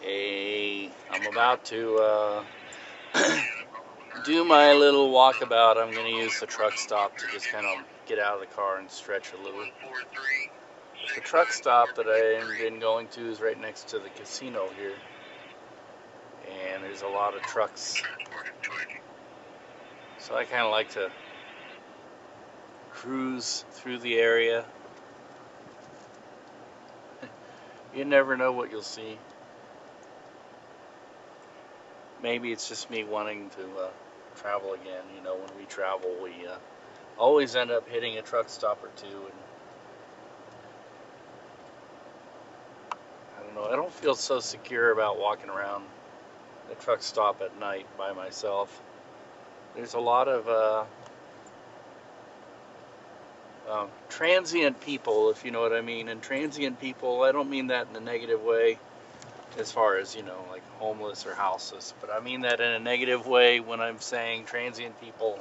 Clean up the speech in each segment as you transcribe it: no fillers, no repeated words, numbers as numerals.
I'm about to do my little walkabout. I'm going to use the truck stop to just kind of get out of the car and stretch a little. The truck stop that I've been going to is right next to the casino here. And there's a lot of trucks. So I kind of like to cruise through the area. You never know what you'll see. Maybe it's just me wanting to travel again. You know, when we travel, we always end up hitting a truck stop or two. And I don't know, I don't feel so secure about walking around the truck stop at night by myself. There's a lot of transient people, if you know what I mean. And transient people, I don't mean that in a negative way as far as, you know, like homeless or houseless, but I mean that in a negative way when I'm saying transient people,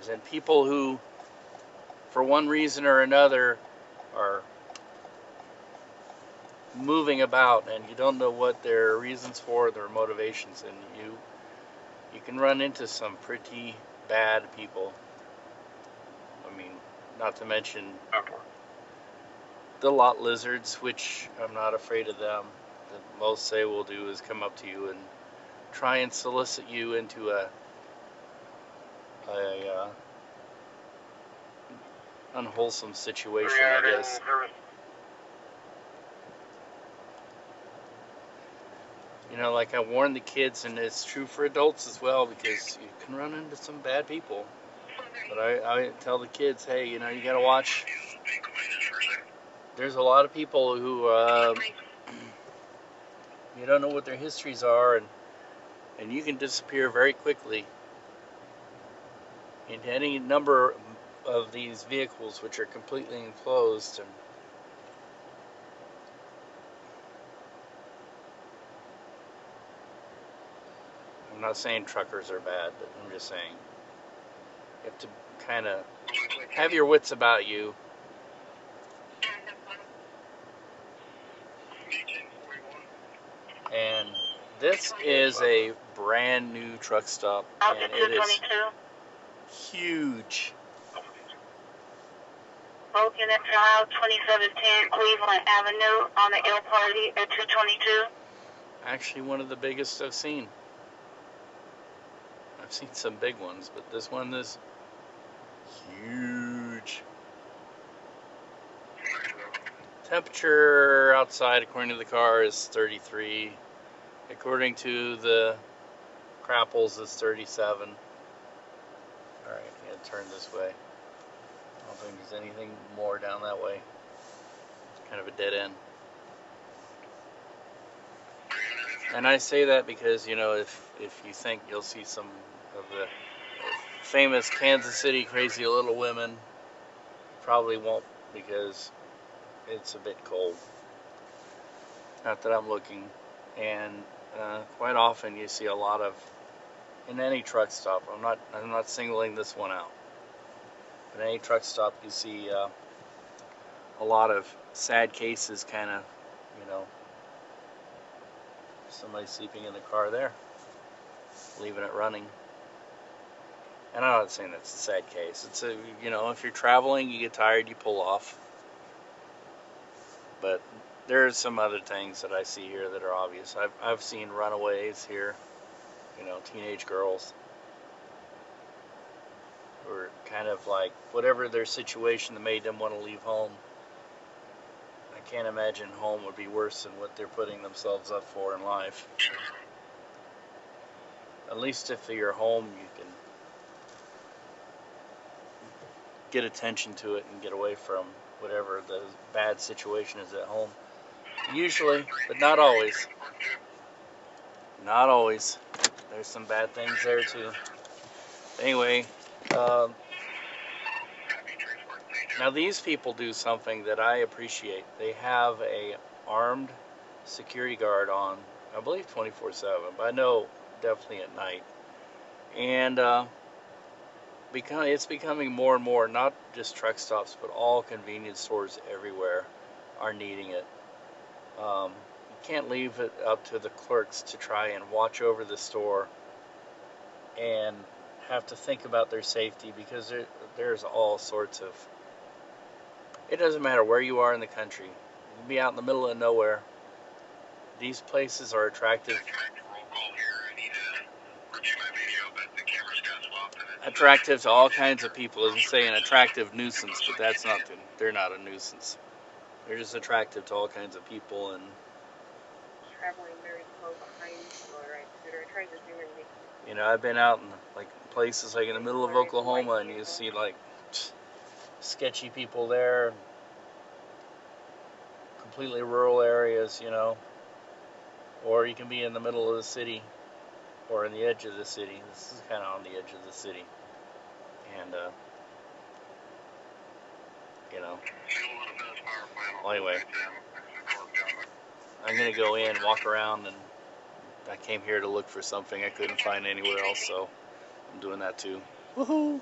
as in people who, for one reason or another, are moving about and you don't know what their reasons for, their motivations, and you can run into some pretty bad people. I mean, not to mention the lot lizards, which I'm not afraid of them. The most they will do is come up to you and try and solicit you into a unwholesome situation, I guess. You know, like I warn the kids, and it's true for adults as well, because you can run into some bad people. But I tell the kids, hey, you know, you gotta watch. There's a lot of people who you don't know what their histories are, and you can disappear very quickly into any number of these vehicles which are completely enclosed. And I'm not saying truckers are bad, but I'm just saying you have to kind of have your wits about you. And this is a brand new truck stop, and it is huge. Broken at Trial 2710 Cleveland Avenue on the L Party at 222. Actually, one of the biggest I've seen. I've seen some big ones, but this one is huge. Temperature outside, according to the car, is 33. According to the Crapples, it's 37. Alright, I'm going to turn this way. I don't think there's anything more down that way. It's kind of a dead end. And I say that because, you know, if you think you'll see some of the famous Kansas City Crazy Little Women, probably won't, because it's a bit cold. Not that I'm looking. And quite often you see a lot of, in any truck stop, I'm not singling this one out, but in any truck stop you see a lot of sad cases, kind of, you know, somebody sleeping in the car there, leaving it running. And I'm not saying that's a sad case. It's a, you know, if you're traveling, you get tired, you pull off. But there's some other things that I see here that are obvious. I've seen runaways here, you know, teenage girls who are kind of like, whatever their situation that made them want to leave home. I can't imagine home would be worse than what they're putting themselves up for in life. At least if you're home, you can get attention to it and get away from whatever the bad situation is at home. Usually, but not always. Not always. There's some bad things there too. Anyway, now these people do something that I appreciate. They have a armed security guard on, I believe 24/7, but I know definitely at night. And it's becoming more and more, not just truck stops, but all convenience stores everywhere are needing it. can't leave it up to the clerks to try and watch over the store and have to think about their safety, because there's all sorts of. It doesn't matter where you are in the country. You can be out in the middle of nowhere. These places are attractive. Attractive to all kinds of people. As you say, an attractive nuisance, but that's not. They're not a nuisance. They're just attractive to all kinds of people. And Traveling very slow behind right scooter. I tried to zoom in. You know, I've been out in like places like in the middle of Oklahoma, and you see like sketchy people there, completely rural areas, you know, or you can be in the middle of the city or in the edge of the city. This is kind of on the edge of the city, and you know. Well, anyway, I'm gonna go in, walk around, and I came here to look for something I couldn't find anywhere else, so I'm doing that too. Woohoo!